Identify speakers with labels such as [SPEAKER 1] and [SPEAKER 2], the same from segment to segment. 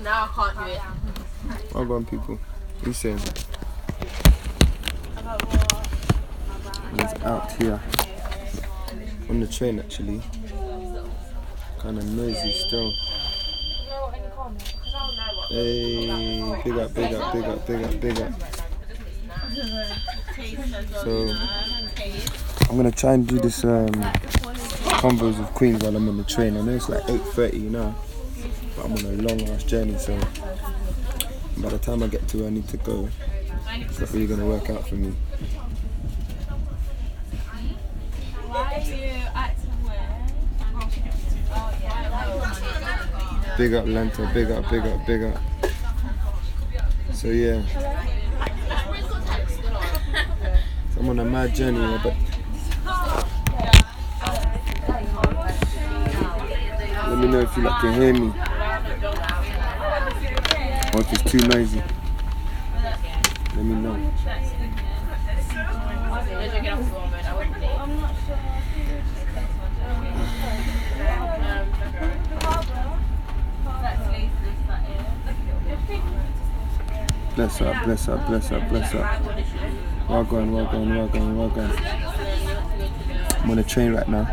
[SPEAKER 1] Now I can't do it.
[SPEAKER 2] Well done, people. What are you saying? It's out here. On the train, actually. Kind of noisy still. Hey, big up, big up, big up, big up, big up. So, I'm going to try and do this Convos of Queens while I'm on the train. I know it's like 8:30 now. But I'm on a long ass journey, so by the time I get to where I need to go, it's not really going to work out for me.
[SPEAKER 1] Why are you acting weird?
[SPEAKER 2] Big up Lanta, big up, big up, big up. So yeah, so I'm on a mad journey, but let me know if you can hear me. Or if it's too noisy, let me know. Bless up, bless up, bless up, bless up. Walk on, walk on, walk on, walk on. I'm on a train right now.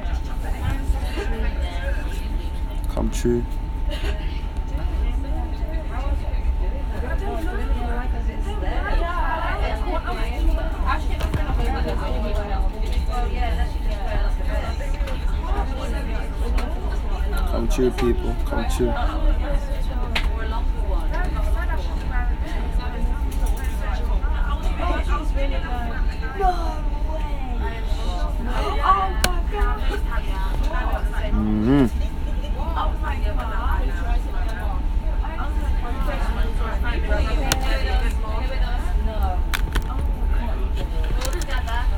[SPEAKER 2] Come true. Come true, people. Come true.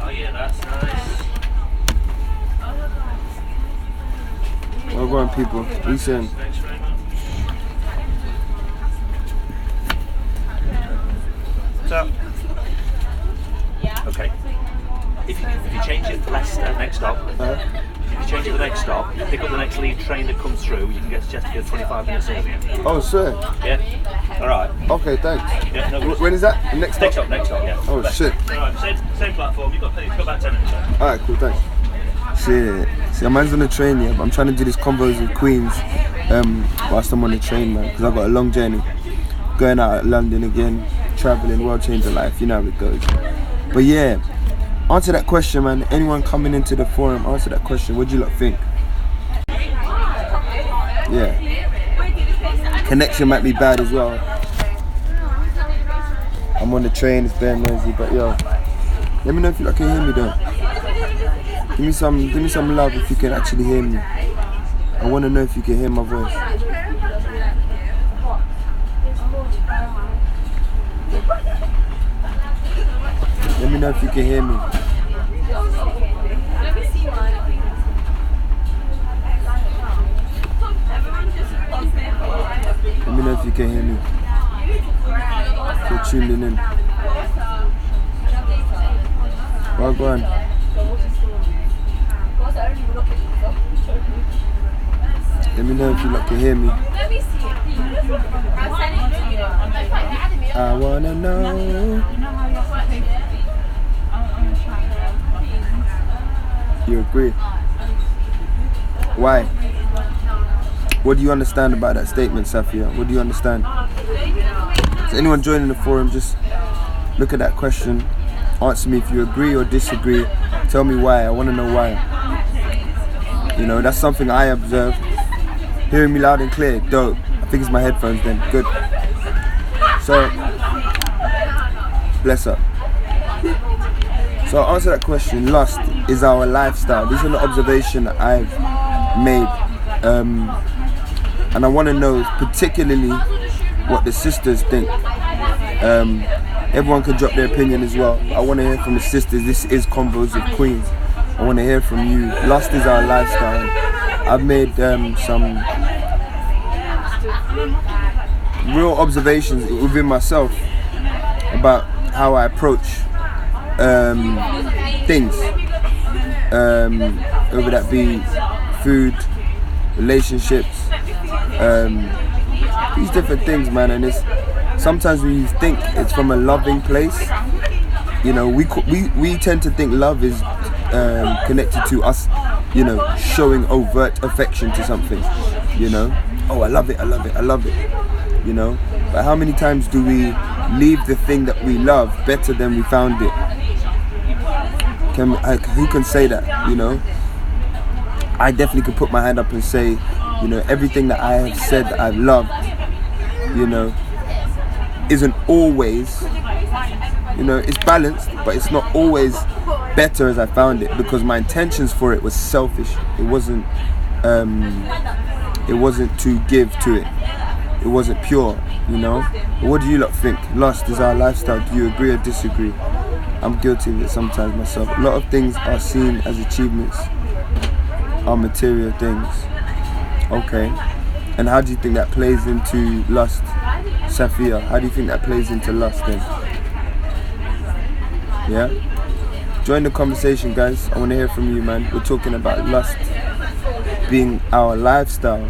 [SPEAKER 3] Oh yeah, that's nice.
[SPEAKER 2] Well, go on, people. Listen.
[SPEAKER 3] So, okay. If you change it to Leicester next stop, if you change it to the next stop, you pick up the next lead train that comes through, you can get to Chesterfield 25 minutes earlier.
[SPEAKER 2] Oh, sir.
[SPEAKER 3] Yeah. All right.
[SPEAKER 2] Okay, thanks.
[SPEAKER 3] Yeah, no,
[SPEAKER 2] When is that? Next stop?
[SPEAKER 3] Next stop, yeah.
[SPEAKER 2] Oh, shit.
[SPEAKER 3] All right, same platform. You've got about 10 minutes left.
[SPEAKER 2] Alright, cool, thanks. Shit. See, my man's on the train, yeah, but I'm trying to do this Convos with Queens whilst I'm on the train, man, because I've got a long journey. Going out at London again, travelling, world changing life, you know how it goes. But yeah, answer that question, man. Anyone coming into the forum, answer that question. What do you lot think? Yeah. Connection might be bad as well. I'm on the train, it's very noisy, but yo, let me know if you lot can hear me though. Give me some love if you can actually hear me. I want to know if you can hear my voice. Let me know if you can hear me. Let me know if you can hear me. If you're tuning in. Well, go on. Let me know if you lot can hear me. I wanna know. You agree? Why? What do you understand about that statement, Safia? What do you understand? So anyone joining the forum, just look at that question. Answer me if you agree or disagree. Tell me why. I want to know why. You know, that's something I observed. Hearing me loud and clear, dope. I think it's my headphones then. Good. So, bless up. So I'll answer that question. Lust is our lifestyle. This is an observation that I've made. And I want to know particularly what the sisters think. Everyone can drop their opinion as well. I want to hear from the sisters. This is Convos with Queens. I want to hear from you. Lust is our lifestyle. I've made some real observations within myself about how I approach things, whether that be food, relationships, these different things, man. And it's sometimes when you think it's from a loving place, you know, we tend to think love is connected to us, you know, showing overt affection to something, you know. Oh, I love it, I love it, I love it, you know. But how many times do we leave the thing that we love better than we found it? Who can say that, you know? I definitely could put my hand up and say, you know, everything that I have said that I've loved, you know, isn't always, you know, it's balanced, but it's not always better as I found it, because my intentions for it was selfish. It wasn't to give to it. It wasn't pure, you know. What do you lot think? Lust is our lifestyle. Do you agree or disagree? I'm guilty of it sometimes myself. A lot of things are seen as achievements, are material things. Okay. And how do you think that plays into lust? Safia, how do you think that plays into lust then? Yeah? Join the conversation, guys. I want to hear from you, man. We're talking about lust being our lifestyle.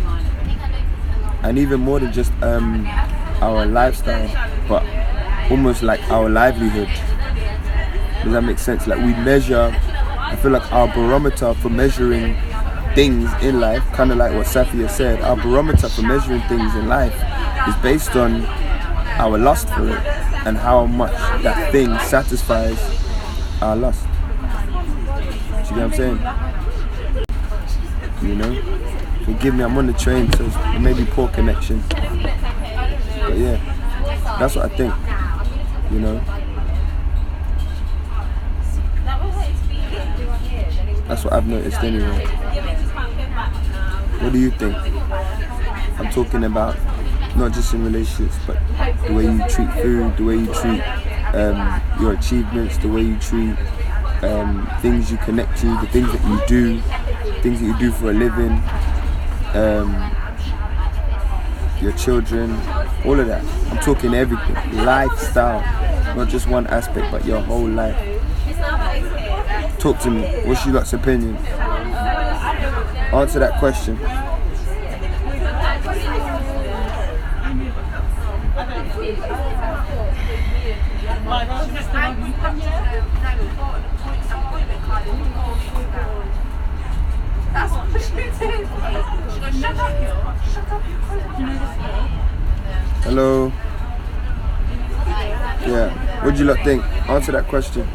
[SPEAKER 2] And even more than just our lifestyle, but almost like our livelihood. Does that make sense? Like we measure, I feel like our barometer for measuring things in life, kind of like what Safia said, our barometer for measuring things in life is based on our lust for it and how much that thing satisfies our lust. Do you get what I'm saying? You know? Forgive me, I'm on the train, so it may be poor connection. But yeah, that's what I think, you know? That's what I've noticed anyway. What do you think? I'm talking about not just in relationships, but the way you treat food, the way you treat your achievements, the way you treat things you connect to, the things that you do, things that you do for a living, your children, all of that. I'm talking everything. Lifestyle, not just one aspect, but your whole life. Talk to me. What's your lot's opinion? Answer that question. Hello. Yeah. What do you lot think? Answer that question.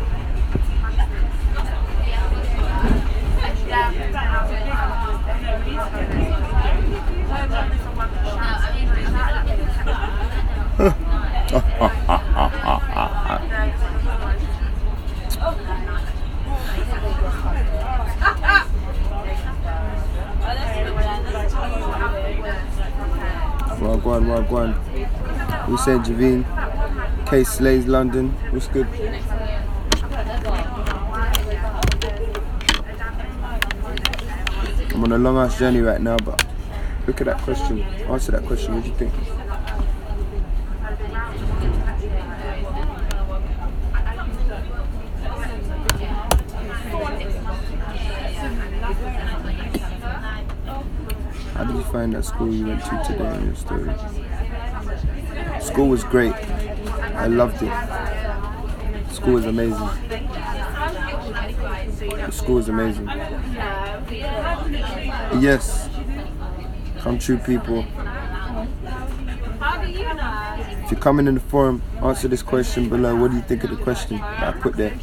[SPEAKER 2] Wagwan. We said Javine. Case Slays London. What's good? I'm on a long ass journey right now, but look at that question. Answer that question. What do you think? How did you find that school you went to today in your story? School was great. I loved it. School was amazing. The school is amazing. Yes. Come true, people. If you're coming in the forum, answer this question below. What do you think of the question that I put there?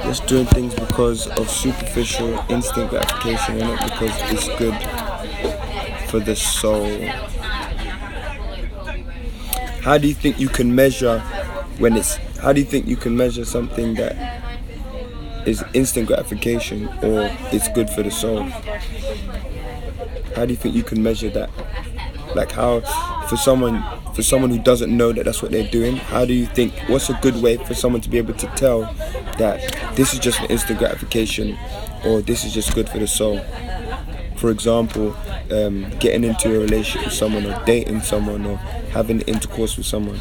[SPEAKER 2] Just doing things because of superficial instant gratification and not because it's good for the soul. How do you think you can measure how do you think you can measure something that is instant gratification or it's good for the soul? How do you think you can measure that? Like how, for someone who doesn't know that that's what they're doing, how do you think, what's a good way for someone to be able to tell that this is just an instant gratification or this is just good for the soul? For example, getting into a relationship with someone or dating someone or having intercourse with someone.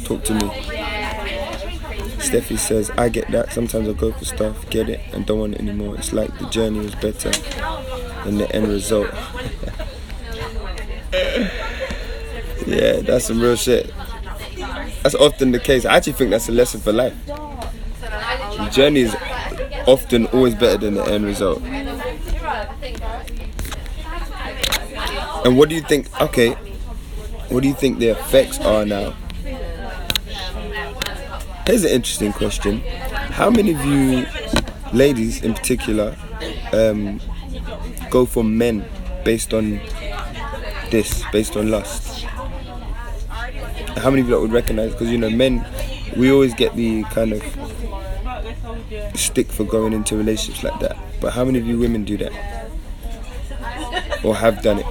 [SPEAKER 2] Talk to me. Steffi says, I get that. Sometimes I go for stuff, get it, and don't want it anymore. It's like the journey was better than the end result. Yeah, that's some real shit. That's often the case. I actually think that's a lesson for life. The journey is often always better than the end result. And what do you think, okay, what do you think the effects are now? Here's an interesting question. How many of you, ladies in particular, go for men based on this, based on lust? How many of you would recognize? Because, you know, men, we always get the kind of stick for going into relationships like that. But how many of you women do that? Or have done it?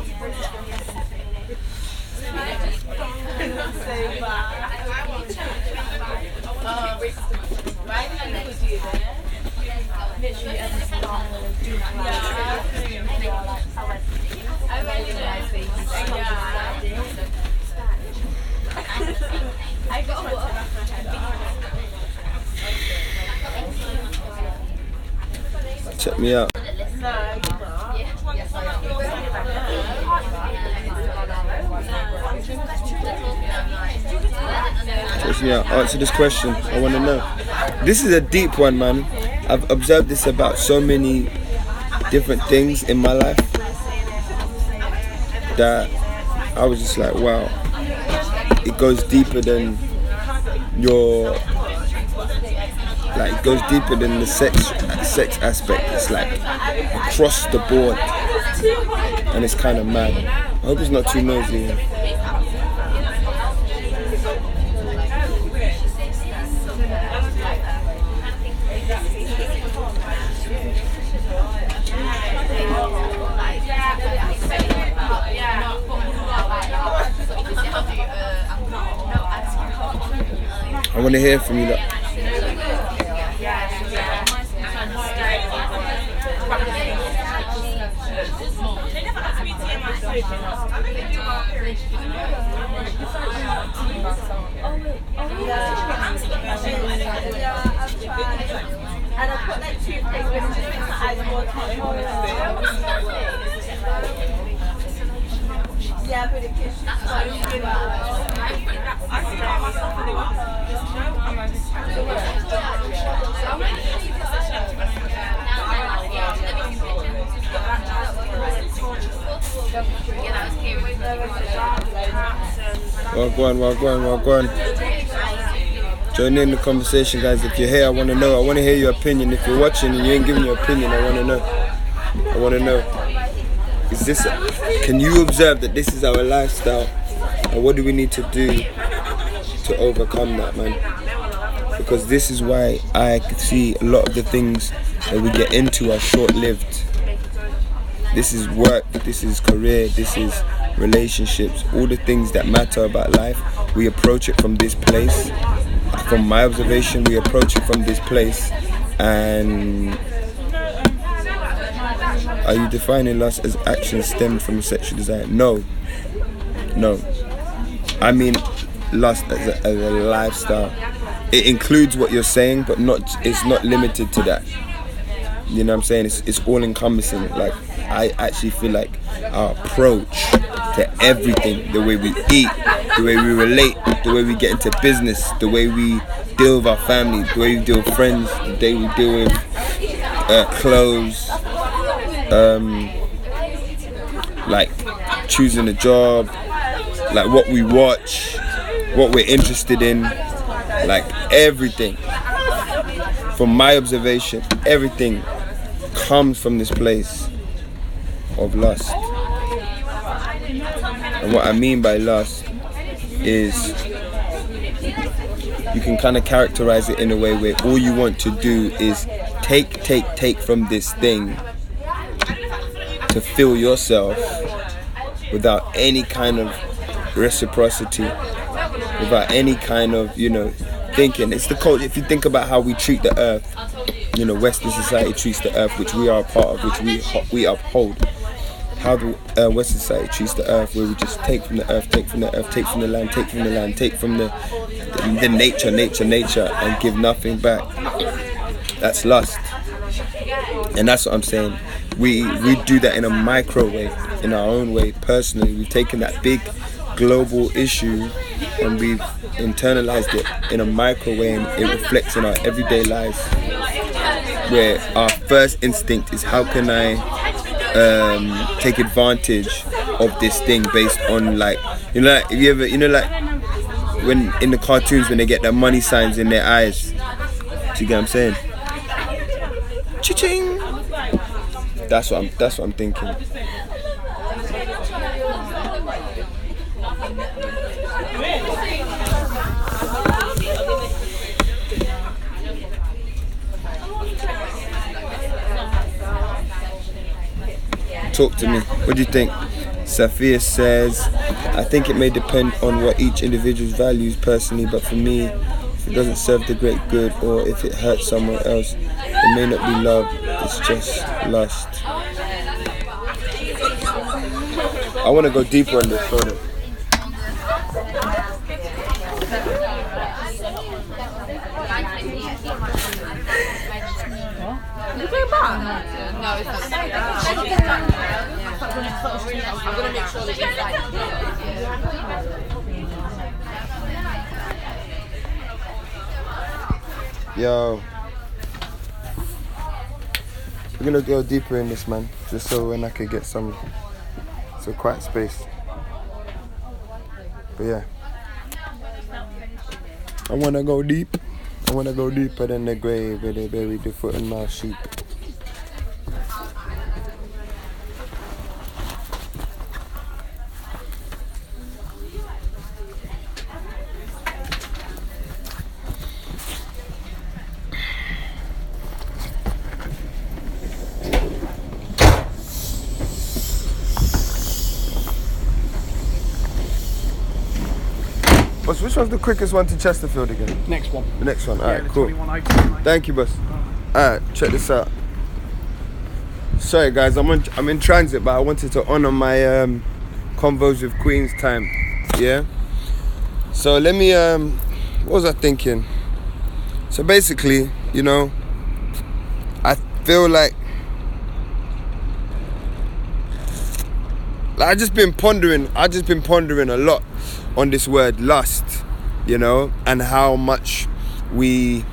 [SPEAKER 2] Check me out. Check me out. Answer this question. I want to know. This is a deep one, man. I've observed this about so many different things in my life that I was just like, wow. It goes deeper than your, like, it goes deeper than the sex aspect. It's like across the board, and it's kind of mad. I hope it's not too noisy. I want to hear from you.
[SPEAKER 1] And I put like toothpaste with just makes my eyes more tight. Yeah, but it gives you
[SPEAKER 2] Well, go on. Join in the conversation, guys. If you're here, I want to know. I want to hear your opinion. If you're watching and you ain't giving your opinion, I want to know. Is this? Can you observe that this is our lifestyle, and what do we need to do to overcome that, man? Because this is why I could see a lot of the things that we get into are short-lived. This is work. This is career. This is relationships. All the things that matter about life, we approach it from this place. From my observation, we approach it from this place. And are you defining lust as actions stemmed from sexual desire? No. I mean lust as a lifestyle. It includes what you're saying, but it's not limited to that. You know what I'm saying? It's all encompassing. Like, I actually feel like our approach to everything, the way we eat, the way we relate, the way we get into business, the way we deal with our family, the way we deal with friends, the way we deal with clothes, like choosing a job, like what we watch, what we're interested in, like everything. From my observation, everything comes from this place of lust. And what I mean by lust is you can kind of characterize it in a way where all you want to do is take from this thing to feel yourself without any kind of reciprocity, without any kind of, you know, thinking. It's the culture. If you think about how we treat the earth, you know, Western society treats the earth, which we are a part of, which we uphold. How the Western society treats the earth, where we just take from the earth, take from the earth, take from the land, take from the land, take from the nature, and give nothing back. That's lust. And that's what I'm saying. We do that in a micro way, in our own way, personally. We've taken that big global issue and we've internalized it in a micro way, and it reflects in our everyday lives, where our first instinct is, how can I take advantage of this thing based on, like, you know, like, if you ever, you know, like when in the cartoons when they get their money signs in their eyes. Do you get what I'm saying? Cha-ching! That's what I'm thinking. Talk to me. What do you think? Safia says, I think it may depend on what each individual values personally, but for me, if it doesn't serve the great good or if it hurts someone else, it may not be love, it's just lust. I want to go deeper on this, hold on.
[SPEAKER 4] No, it's not. I'm gonna make sure that
[SPEAKER 2] Yo, we're gonna go deeper in this, man, just so when I could get some quiet space. But yeah, I wanna go deep. I wanna go deeper than the grave where they bury the foot and mouth sheep. Boss, which one's the quickest one to Chesterfield again?
[SPEAKER 5] Next one.
[SPEAKER 2] The next one. Alright,
[SPEAKER 5] the
[SPEAKER 2] cool.
[SPEAKER 5] 21.09.
[SPEAKER 2] Thank you, boss. Alright, check this out. Sorry guys, I'm in transit, but I wanted to honor my convos with Queen's time. Yeah? So let me what was I thinking? So basically, you know, I feel like I've just been pondering a lot on this word lust, you know, and how much we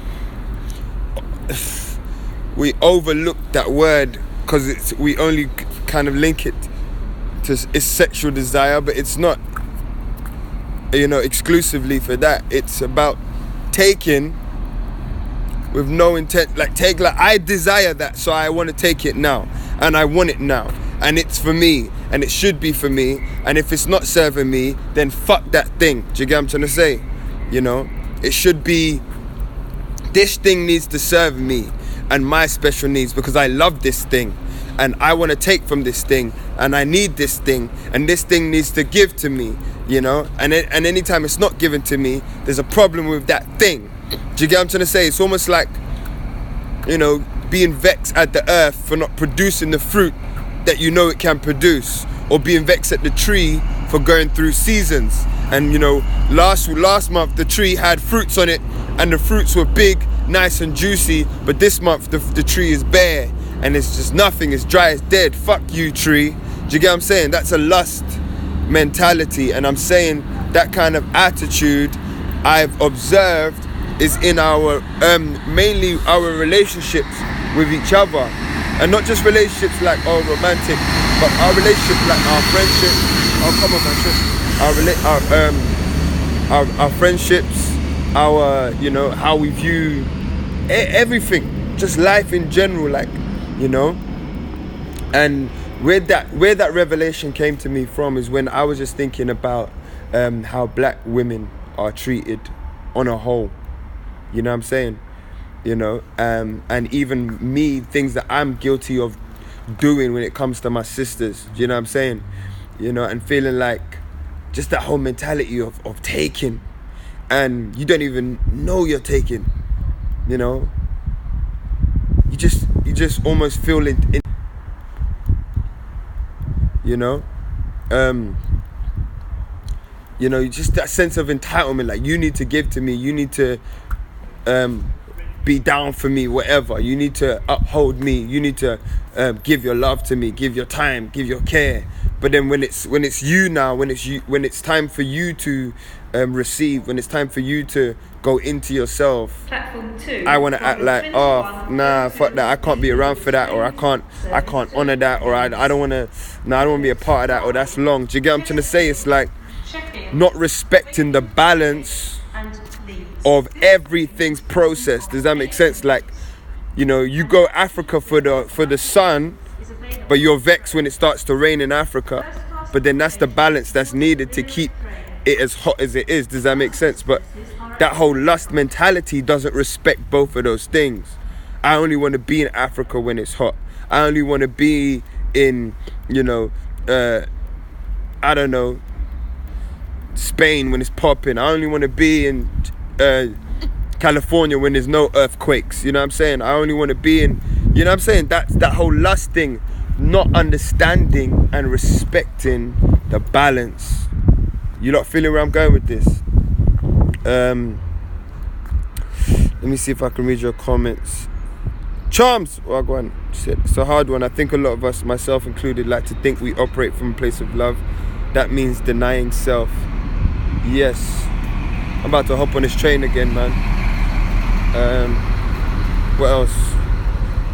[SPEAKER 2] overlook that word because we only kind of link it to its sexual desire, but it's not, you know, exclusively for that. It's about taking with no intent, like I desire that, so I want to take it now, and I want it now, and it's for me, and it should be for me, and if it's not serving me, then fuck that thing. Do you get what I'm trying to say? You know, it should be, this thing needs to serve me and my special needs because I love this thing and I want to take from this thing and I need this thing and this thing needs to give to me, you know, and anytime it's not given to me, there's a problem with that thing. Do you get what I'm trying to say? It's almost like, you know, being vexed at the earth for not producing the fruit that you know it can produce, or being vexed at the tree for going through seasons. And you know, last month the tree had fruits on it and the fruits were big, nice and juicy, but this month the tree is bare and it's just nothing, it's dry, it's dead. Fuck you, tree. Do you get what I'm saying? That's a lust mentality, and I'm saying that kind of attitude I've observed is in our mainly our relationships with each other. And not just relationships like romantic, but our relationship, like our friendship. Oh, come on, man. Our friendships, our, you know, how we view everything, just life in general, like, you know. And where that revelation came to me from is when I was just thinking about how black women are treated on a whole. You know what I'm saying? You know, and even me, things that I'm guilty of doing when it comes to my sisters. Do you know what I'm saying? You know, and feeling like just that whole mentality of taking, and you don't even know you're taking. You know, you just almost feel it. You know, just that sense of entitlement. Like, you need to give to me. You need to be down for me, whatever. You need to uphold me. You need to give your love to me, give your time, give your care. But then when it's you now, when it's time for you to receive, when it's time for you to go into yourself, I want to act like, oh nah, fuck that, I can't be around for that, or I can't honor that, or I don't want to, I don't want to be a part of that, or that's long. Do you get what I'm trying to say? It's like not respecting the balance of everything's process. Does that make sense? Like, you know, you go Africa for the sun, but you're vexed when it starts to rain in Africa. But then that's the balance that's needed to keep it as hot as it is. Does that make sense? But that whole lust mentality doesn't respect both of those things. I only want to be in Africa when it's hot. I only want to be in, I don't know, Spain when it's popping. I only want to be in California when there's no earthquakes. You know what I'm saying? I only want to be in, you know what I'm saying? That's that whole lust thing. Not understanding and respecting the balance. You lot feeling where I'm going with this? Let me see if I can read your comments. Charms! Well, go on. It's a hard one. I think a lot of us, myself included, like to think we operate from a place of love. That means denying self. Yes. I'm about to hop on this train again, man. What else?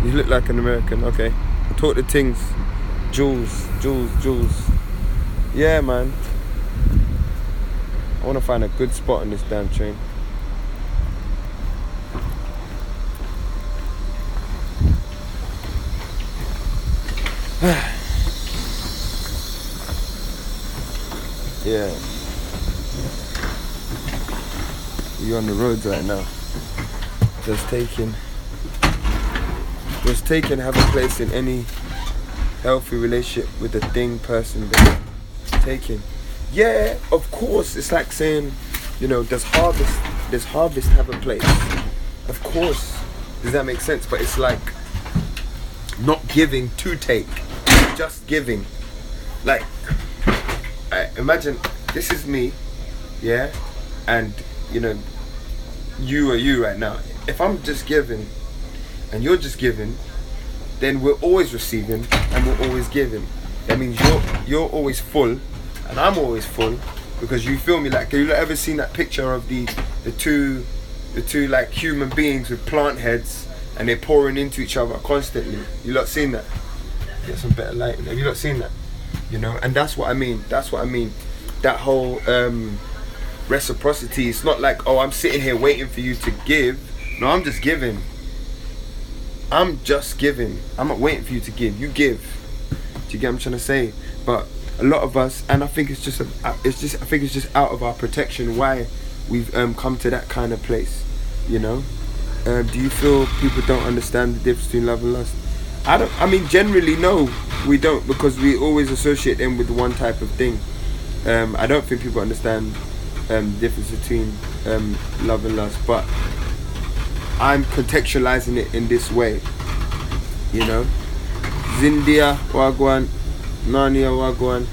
[SPEAKER 2] You look like an American. Okay. Talk the things. Jules. Yeah, man. I want to find a good spot on this damn train. Yeah. You're on the roads right now. Does taking have a place in any healthy relationship with a thing, person, baby? Taking. Yeah, of course. It's like saying, does harvest have a place? Of course. Does that make sense? But it's like not giving to take, just giving. Like, imagine this is me, yeah, and you are you right now. If I'm just giving and you're just giving, then we're always receiving and we're always giving. That means you're always full and I'm always full, because you feel me. Like, have you ever seen that picture of the two like human beings with plant heads and they're pouring into each other constantly? You lot seen that? Get some better lighting. Have you lot seen that? And that's what I mean. That whole reciprocity. It's not like, oh, I'm sitting here waiting for you to give. No, I'm just giving. I'm not waiting for you to give. You give. Do you get what I'm trying to say? But a lot of us, and I think it's just out of our protection why we've come to that kind of place. Do you feel people don't understand the difference between love and lust? Generally no, we don't, because we always associate them with one type of thing. I don't think people understand the difference between love and lust, but I'm contextualizing it in this way. Zindia Wagwan, Narnia Wagwan.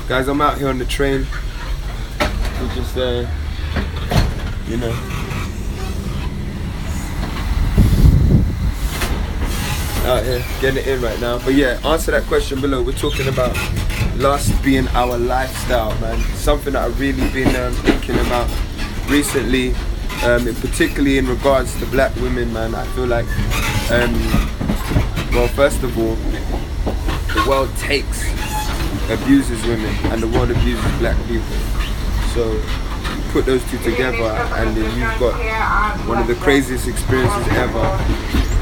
[SPEAKER 2] Guys, I'm out here on the train. We're just out here getting it in right now. But yeah, answer that question below. We're talking about lust being our lifestyle, man. Something that I've really been thinking about recently, particularly in regards to black women, man. I feel like, well, first of all, the world abuses women and the world abuses black people. So put those two together and then you've got one of the craziest experiences ever.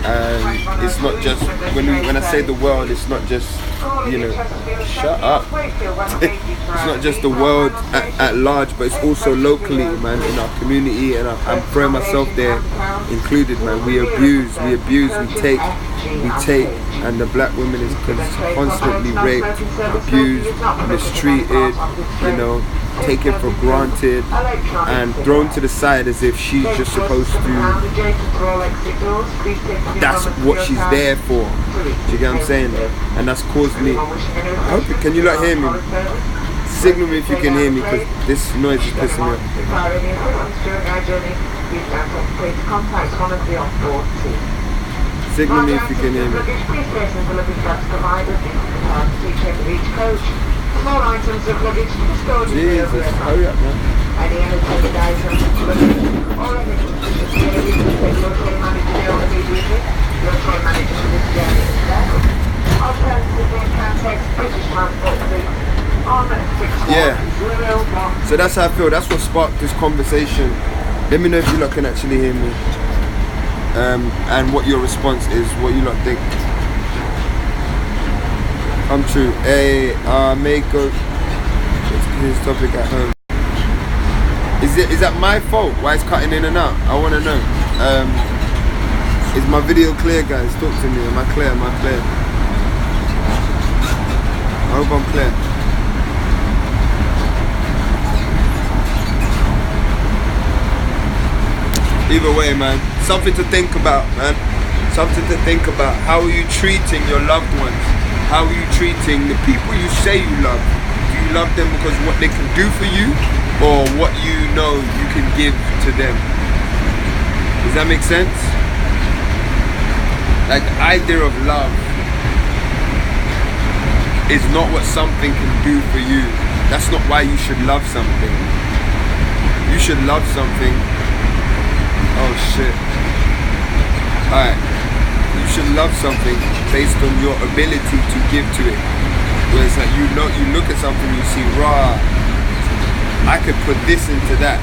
[SPEAKER 2] And it's not just, when I say the world, it's not just, shut up. It's not just the world at large, but it's also locally, man, in our community, and I'm throwing myself there included, man. We abuse, we take. we take, and the black woman is constantly raped, abused, mistreated, you know, taken for granted, and thrown to the side as if she's just supposed to, that's what she's there for. Do you get what I'm saying? And that's caused me, can you not hear me? Signal me if you can hear me, because this noise is pissing me off. Signal me if you can hear me. Jesus, hurry up, man. Yeah, so that's how I feel. That's what sparked this conversation. Let me know if you lot can actually hear me, and what your response is, what you lot think. I'm true. Hey, MIKEL, his topic at home. Is that my fault? Why it's cutting in and out? I want to know. Is my video clear, guys? Talk to me. Am I clear? Am I clear? I hope I'm clear. Either way, man, something to think about, man. Something to think about. How are you treating your loved ones? How are you treating the people you say you love? Do you love them because of what they can do for you, or what you know you can give to them? Does that make sense? Like, the idea of love is not what something can do for you. That's not why you should love something. You should love something. Oh shit. Alright. You should love something based on your ability to give to it. Where it's like, you look at something, you see, rah, I could put this into that.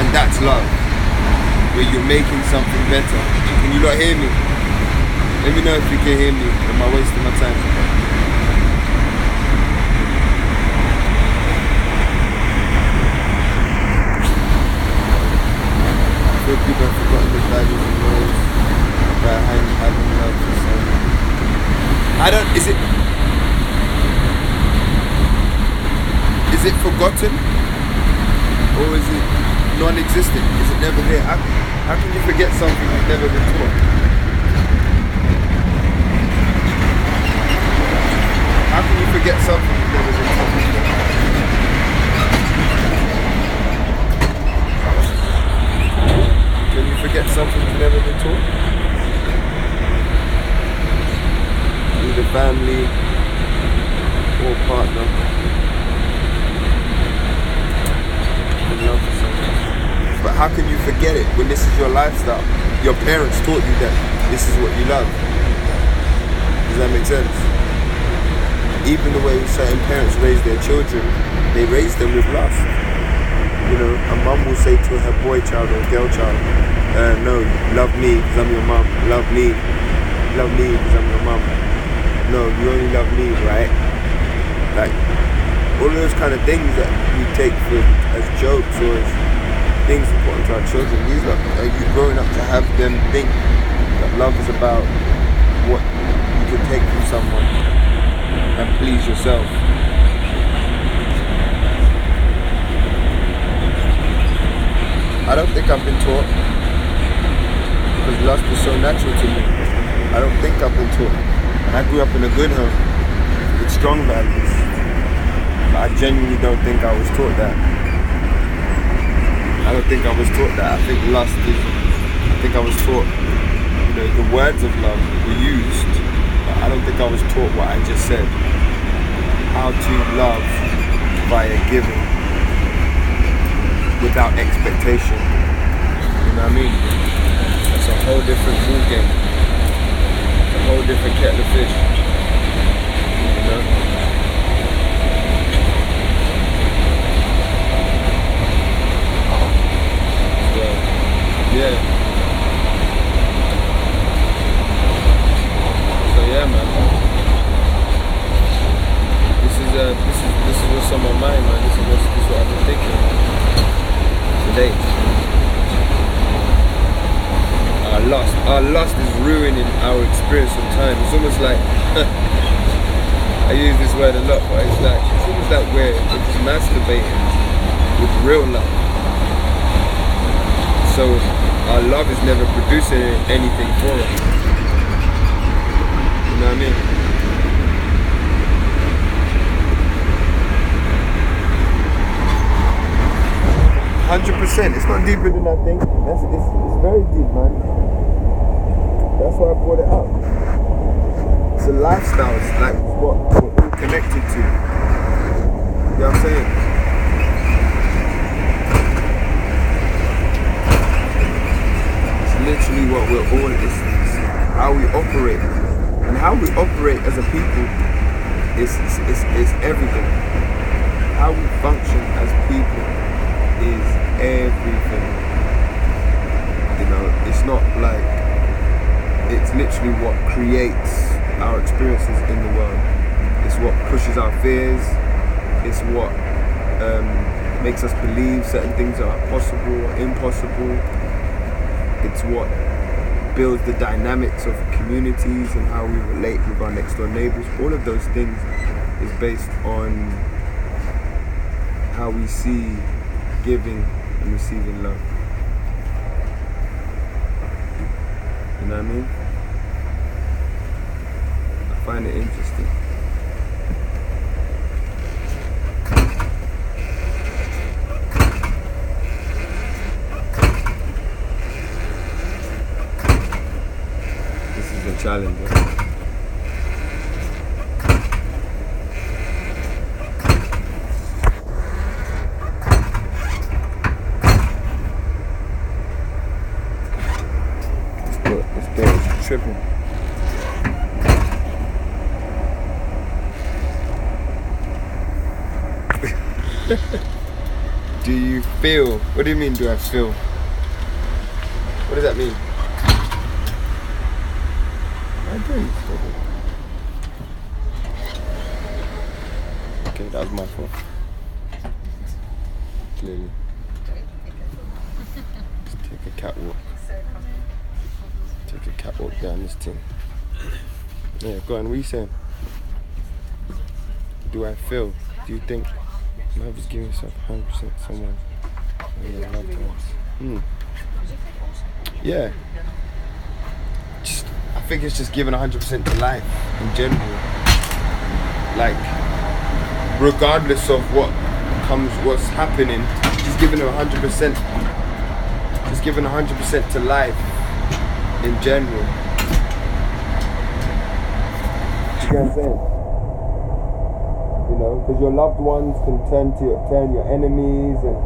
[SPEAKER 2] And that's love. Where you're making something better. Can you not hear me? Let me know if you can hear me. Am I wasting my time? People have forgotten the values and ways about having love for someone. Is it forgotten? Or is it non-existent? Is it never there? How can you forget something you've never been taught? How can you forget something you've never been taught? Can you forget something you've never been taught? Either family or partner. In love for someone. But how can you forget it when this is your lifestyle? Your parents taught you that this is what you love. Does that make sense? Even the way certain parents raise their children, they raise them with lust. You know, a mum will say to her boy child or girl child, no, love me because I'm your mum. Love me because I'm your mum. No, you only love me, right? Like, all of those kind of things that we take as jokes or as things important to our children. These are you growing up to have them think that love is about what you can take from someone and please yourself. I don't think I've been taught, because lust is so natural to me. I don't think I've been taught. And I grew up in a good home with strong values, but I genuinely don't think I was taught that. I don't think I was taught that. I think I was taught, you know, the words of love were used, but I don't think I was taught what I just said. How to love via giving, without expectation. You know what I mean? That's a whole different ball game. A whole different kettle of fish. You know? So, yeah. So yeah, man. This is what's on my mind, man. This is what I've been thinking today. lust. Our lust is ruining our experience of time. It's almost like, I use this word a lot, but it's almost like we're just masturbating with real love. So our love is never producing anything for us. You know what I mean? 100%. It's not deeper than I think. It's very deep, man. That's why I brought it up. It's a lifestyle. It's like what we're all connected to. You know what I'm saying? It's literally what we're all. It's how we operate, and how we operate as a people is everything. How we function as people is everything. You know, it's not like, it's literally what creates our experiences in the world. It's what pushes our fears. It's what makes us believe certain things are possible or impossible. It's what builds the dynamics of communities and how we relate with our next door neighbors. All of those things is based on how we see giving and receiving love. You know what I mean? I find it interesting. This is a challenge, right? Tripping. Do you feel? What do you mean, do I feel? What does that mean? I do. Okay, that was my fault. Clearly. Let's take a catwalk. Take a catwalk down this thing. Yeah, go on, what are you saying? Do I feel? Do you think love is giving yourself 100% to someone or your loved ones? Yeah. I think it's just giving 100% to life in general. Like, regardless of what's happening, just giving 100%. Just giving 100% to life. In general. You get what I'm saying? You know, because your loved ones can turn your enemies and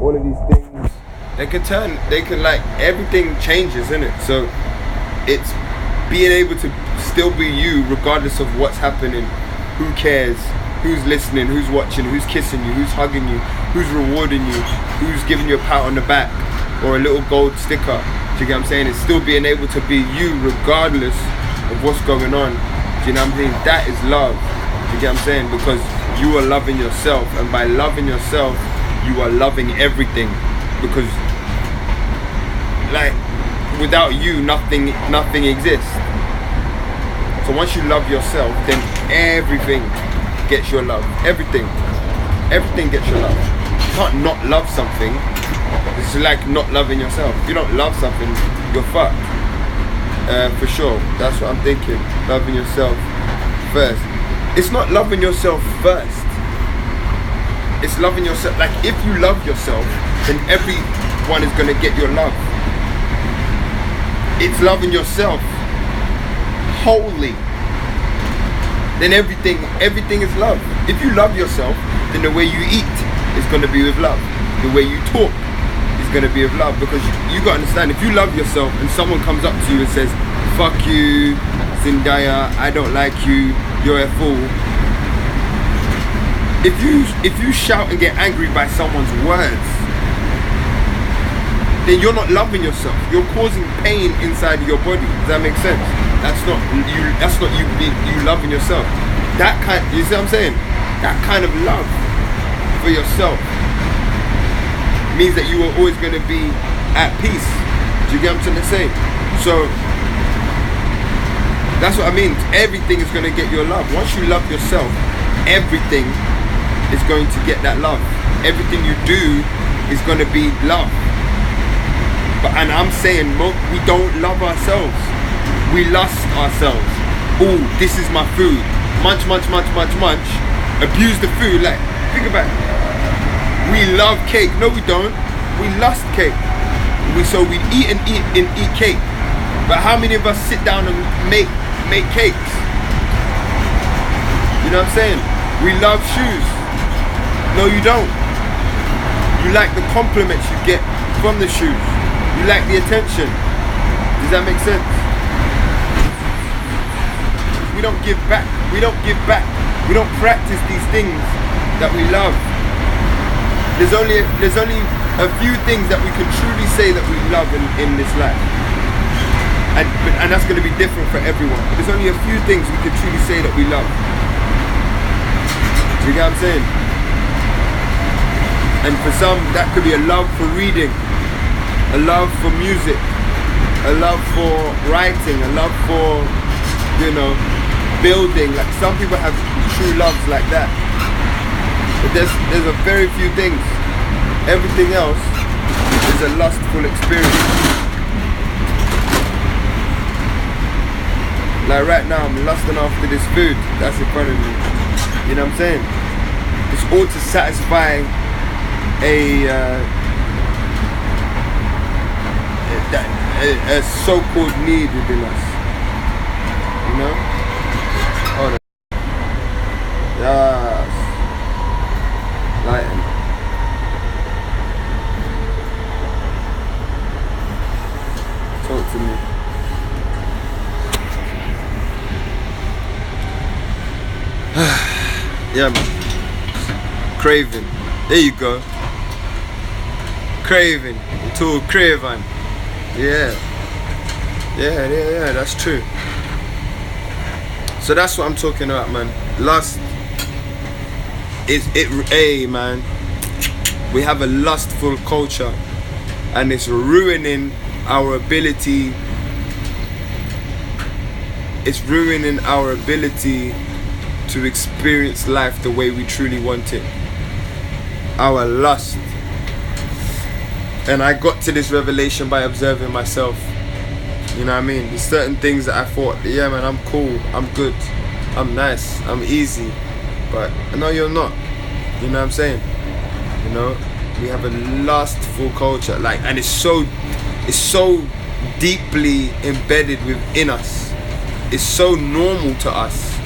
[SPEAKER 2] all of these things. They can like, everything changes, isn't it? So it's being able to still be you regardless of what's happening. Who cares? Who's listening? Who's watching? Who's kissing you? Who's hugging you? Who's rewarding you? Who's giving you a pat on the back or a little gold sticker? Do you get what I'm saying? It's still being able to be you regardless of what's going on. Do you know what I'm saying? That is love. Do you get what I'm saying? Because you are loving yourself, and by loving yourself, you are loving everything. Because, like, without you, nothing exists. So once you love yourself, then everything gets your love. Everything gets your love. You can't not love something. It's like not loving yourself. If you don't love something, you're fucked. For sure. That's what I'm thinking. Loving yourself first. It's not loving yourself first. It's loving yourself. Like, if you love yourself, then everyone is gonna get your love. It's loving yourself wholly. Then everything is love. If you love yourself, then the way you eat is gonna be with love. The way you talk is gonna be with love, because you gotta understand, if you love yourself and someone comes up to you and says, "Fuck you, Zendaya, I don't like you, you're a fool." If you shout and get angry by someone's words, then you're not loving yourself. You're causing pain inside your body. Does that make sense? That's not you loving yourself. You see what I'm saying? That kind of love for yourself means that you are always going to be at peace. Do you get what I'm trying to say? So that's what I mean. Everything is going to get your love. Once you love yourself, everything is going to get that love. Everything you do is going to be love. And I'm saying we don't love ourselves. We lust ourselves. Oh, this is my food. Munch, munch, munch, munch, munch. Abuse the food. Like, think about it. We love cake. No, we don't. We lust cake. So we eat and eat and eat cake. But how many of us sit down and make cakes? You know what I'm saying? We love shoes. No, you don't. You like the compliments you get from the shoes. You like the attention. Does that make sense? We don't give back. We don't give back. We don't practice these things that we love. There's only a few things that we can truly say that we love in this life. And that's going to be different for everyone. But there's only a few things we can truly say that we love. Do you get what I'm saying? And for some, that could be a love for reading, a love for music, a love for writing, a love for, building. Like some people have true loves like that. But there's a very few things. Everything else is a lustful experience. Like right now, I'm lusting after this food that's in front of me. You know what I'm saying? It's all to satisfy a so-called need within us. You know? Hold on. Yes. Lighten. Talk to me. Yeah, man. Craving. There you go. Craving. To craving. Yeah, that's true. So that's what I'm talking about, man. Lust man. We have a lustful culture, and it's ruining our ability. It's ruining our ability to experience life the way we truly want it. Our lust. And I got to this revelation by observing myself. You know what I mean? There's certain things that I thought, yeah man, I'm cool, I'm good, I'm nice, I'm easy. But no, you're not. You know what I'm saying? You know, we have a lustful culture, and it's so deeply embedded within us. It's so normal to us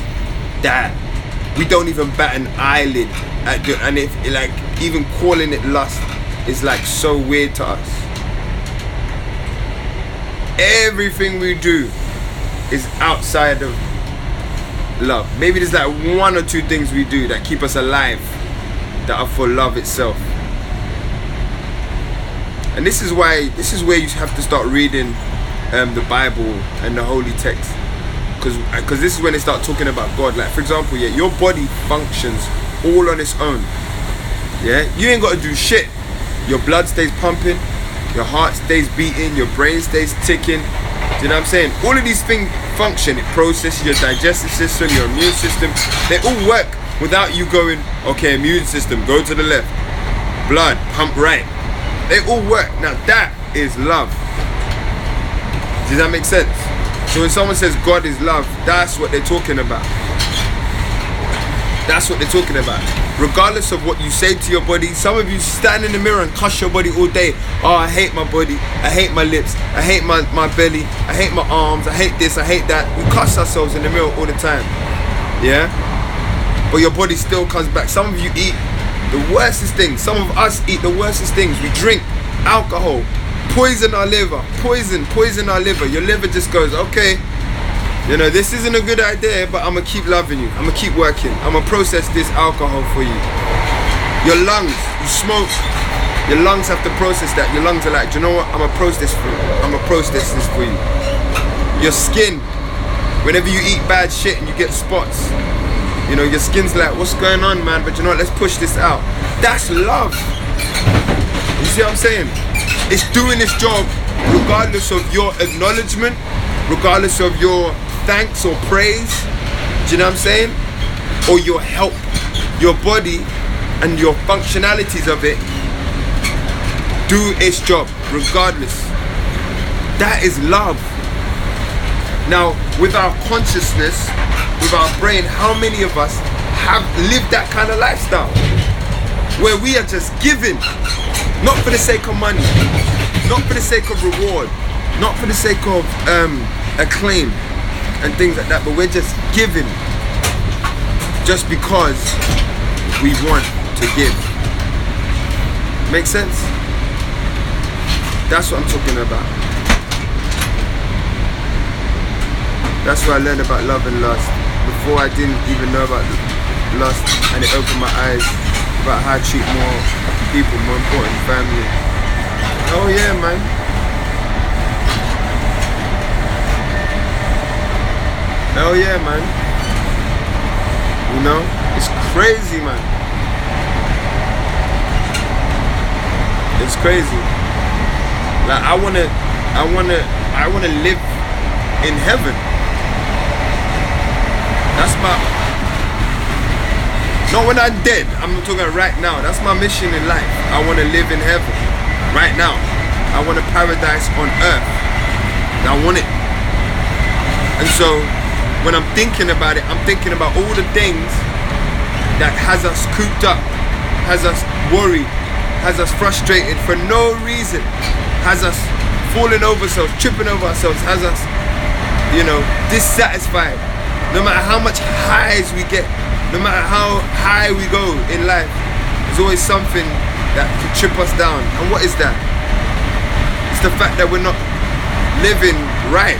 [SPEAKER 2] that we don't even bat an eyelid at it. And if even calling it lust is so weird to us. Everything we do is outside of love. Maybe there's one or two things we do that keep us alive that are for love itself. And this is where you have to start reading the Bible and the holy text, because this is when they start talking about God. Like for example, your body functions all on its own. You ain't got to do shit. Your blood stays pumping, your heart stays beating, your brain stays ticking. Do you know what I'm saying? All of these things function. It processes your digestive system, your immune system. They all work without you going, okay, immune system, go to the left. Blood, pump right. They all work. Now that is love. Does that make sense? So when someone says God is love, that's what they're talking about. That's what they're talking about. Regardless of what you say to your body, some of you stand in the mirror and cuss your body all day. Oh, I hate my body. I hate my lips. I hate my belly. I hate my arms. I hate this. I hate that. We cuss ourselves in the mirror all the time. Yeah? But your body still comes back. Some of you eat the worstest things. Some of us eat the worstest things. We drink alcohol. Poison our liver. Poison our liver. Your liver just goes, okay, this isn't a good idea, but I'm going to keep loving you. I'm going to keep working. I'm going to process this alcohol for you. Your lungs, you smoke. Your lungs have to process that. Your lungs are like, do you know what? I'm going to process for you. I'm going to process this for you. Your skin, whenever you eat bad shit and you get spots, your skin's like, what's going on, man? But let's push this out. That's love. You see what I'm saying? It's doing its job regardless of your acknowledgement, regardless of your thanks or praise, do you know what I'm saying? Or your help, your body and your functionalities of it do its job regardless. That is love. Now, with our consciousness, with our brain, how many of us have lived that kind of lifestyle where we are just giving, not for the sake of money, not for the sake of reward, not for the sake of acclaim and things like that, but we're just giving just because we want to give. Make sense? That's what I'm talking about. That's what I learned about love and lust. Before I didn't even know about lust, and it opened my eyes about how I treat more people, more important, family. Oh yeah, man. Hell yeah, man. You know, it's crazy, man. It's crazy. Like I wanna live in heaven. That's my, not when I'm dead, I'm talking right now. That's my mission in life. I want to live in heaven right now. I want a paradise on earth. I want it. And so when I'm thinking about it, I'm thinking about all the things that has us cooped up, has us worried, has us frustrated for no reason, has us falling over ourselves, tripping over ourselves, has us, you know, dissatisfied. No matter how much highs we get, no matter how high we go in life, there's always something that could trip us down. And what is that? It's the fact that we're not living right.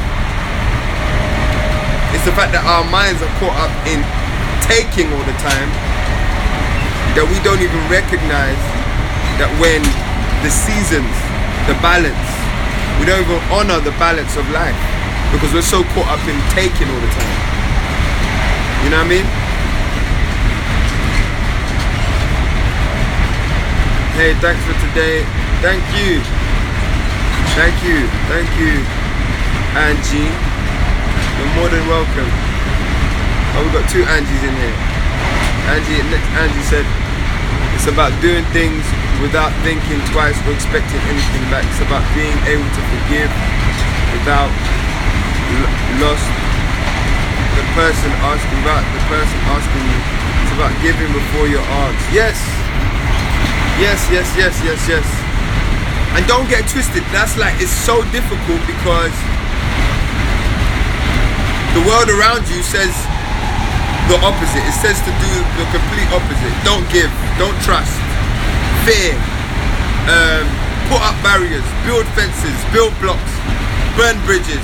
[SPEAKER 2] It's the fact that our minds are caught up in taking all the time, that we don't even recognize that when the seasons, the balance, we don't even honor the balance of life because we're so caught up in taking all the time. You know what I mean? Hey, thanks for today. Thank you. Thank you. Thank you, Angie. You're more than welcome. Oh, we've got two Angies in here. Angie said, it's about doing things without thinking twice or expecting anything back. It's about being able to forgive without loss. The person asking you. It's about giving before you're asked. Yes. And don't get twisted. That's like, it's so difficult because the world around you says the opposite. It says to do the complete opposite. Don't give, don't trust, fear, put up barriers, build fences, build blocks, burn bridges.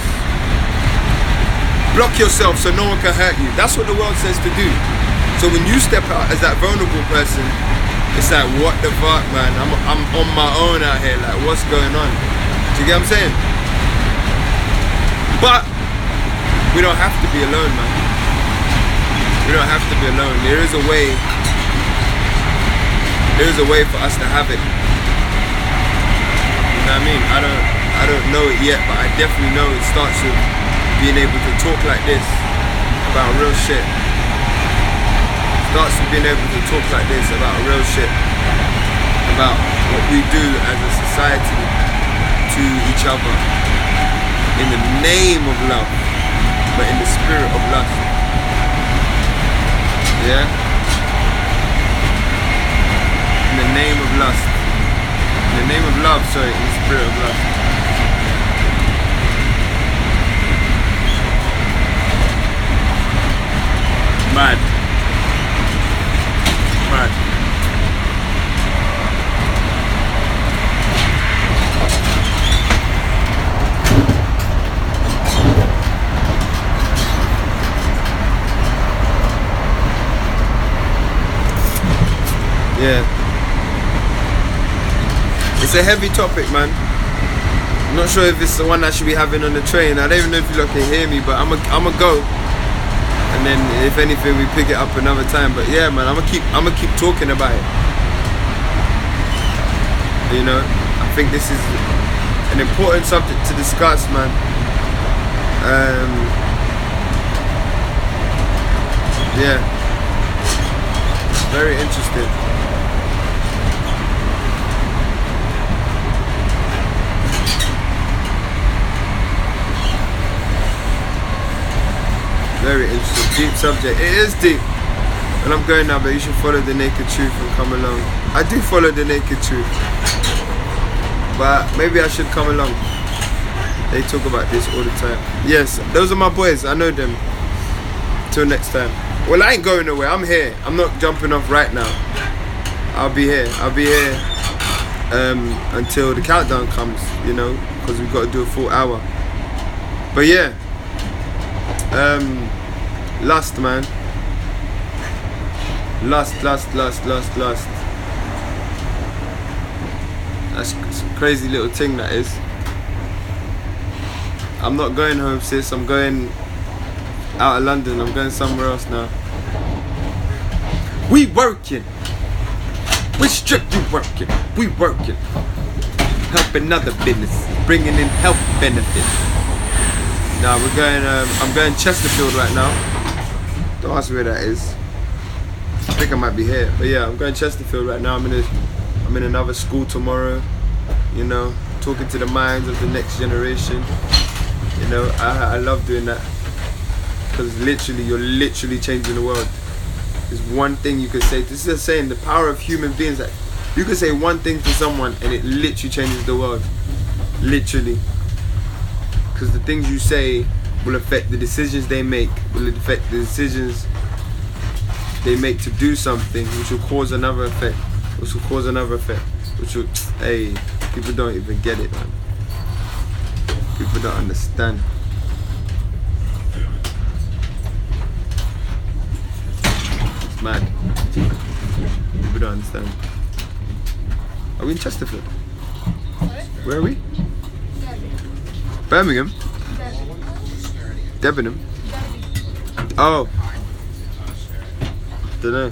[SPEAKER 2] Block yourself so no one can hurt you. That's what the world says to do. So when you step out as that vulnerable person, it's like, what the fuck, man? I'm on my own out here. Like, what's going on? Do you get what I'm saying? But we don't have to be alone, man. We don't have to be alone. There is a way. There is a way for us to have it. You know what I mean? I don't know it yet, but I definitely know it starts with being able to talk like this about real shit. Starts with being able to talk like this about real shit, about what we do as a society to each other in the name of love, but in the spirit of lust. Yeah? In the name of lust. In the name of love, sorry, in the spirit of lust. Mad. Yeah. It's a heavy topic, man. I'm not sure if it's the one I should be having on the train. I don't even know if you lot can hear me, but I'm a go. And then if anything we pick it up another time. But yeah, man, I'm gonna keep talking about it. You know, I think this is an an important subject to discuss, man. Yeah, very interesting. Very interesting, deep subject. It is deep. And I'm going now, but you should follow the naked truth and come along. I do follow the naked truth, but maybe I should come along. They talk about this all the time. Yes, those are my boys. I know them. Till next time. Well, I ain't going nowhere. I'm here. I'm not jumping off right now. I'll be here. Until the countdown comes, you know, because we've got to do a full hour. But yeah. Lust, man. Lust. That's a crazy little thing, that is. I'm not going home, sis. I'm going out of London. I'm going somewhere else now. We working. Which strip you working? We working. Helping other business. Bringing in health benefits. Nah, we're going, I'm going Chesterfield right now. Don't ask me where that is. I think I might be here. But yeah, I'm going Chesterfield right now. I'm in another school tomorrow. You know, talking to the minds of the next generation. You know, I love doing that. Because literally, you're literally changing the world. There's one thing you can say. This is a saying, the power of human beings. That you can say one thing to someone and it literally changes the world. Literally. Because the things you say will affect the decisions they make, will affect the decisions they make to do something, which will cause another effect, which will, hey, people don't even get it, man. People don't understand. It's mad. People don't understand. Are we in Chesterfield? Where are we? Birmingham? Debenham? Oh. Dunno.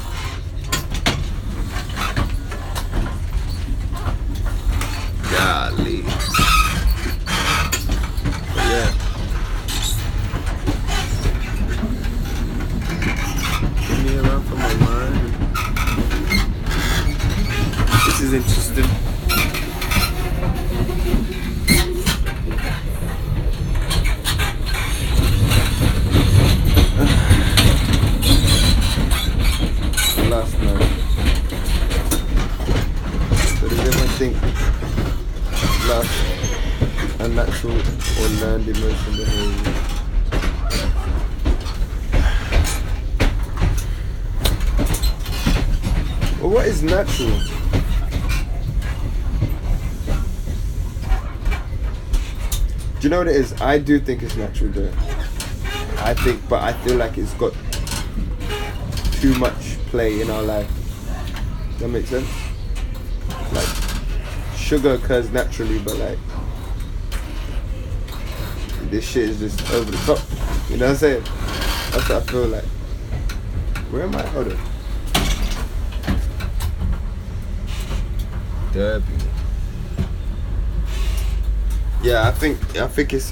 [SPEAKER 2] Golly. But yeah. Give me around for my mind. This is interesting. Last night. So does everyone think lust a natural or learned emotion behavior? Well, what is natural? Do you know what it is? I do think it's natural though. But I feel like it's got too much play in our life. Does that make sense? Like, sugar occurs naturally, but like, this shit is just over the top. You know what I'm saying? That's what I feel like. Where am I? Hold on. Derby. Yeah, I think it's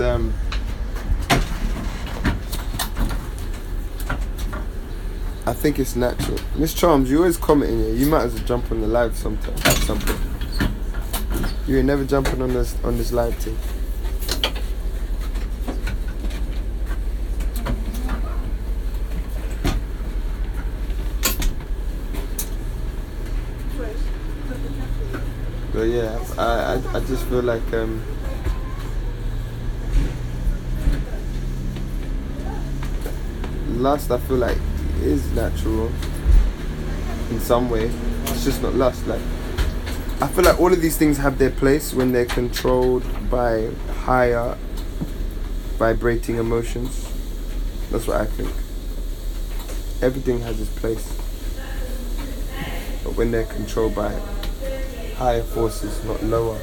[SPEAKER 2] I think it's natural. Miss Charms, you always commenting here. You might as well jump on the live sometime at some point. You ain't never jumping on this live thing. But yeah, I just feel like lust, I feel like is natural in some way. It's just not lust. Like, I feel like all of these things have their place when they're controlled by higher vibrating emotions. That's what I think. Everything has its place, but when they're controlled by higher forces, not lower.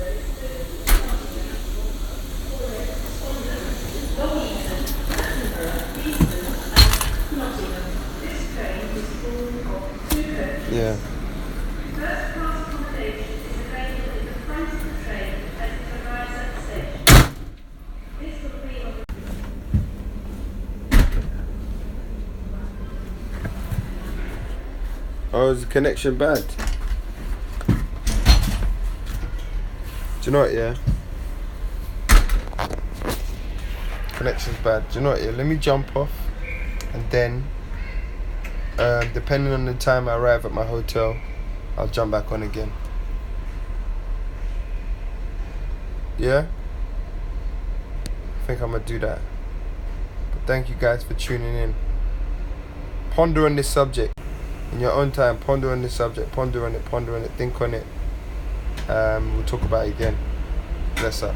[SPEAKER 2] Yeah. Oh, is the connection bad? Do you know what, yeah? Connection's bad. Do you know what, yeah? Let me jump off, and then, depending on the time I arrive at my hotel, I'll jump back on again. Yeah? I think I'm gonna do that. But thank you guys for tuning in. Ponder on this subject. In your own time, ponder on this subject. Ponder on it, think on it. We'll talk about it again. Bless up.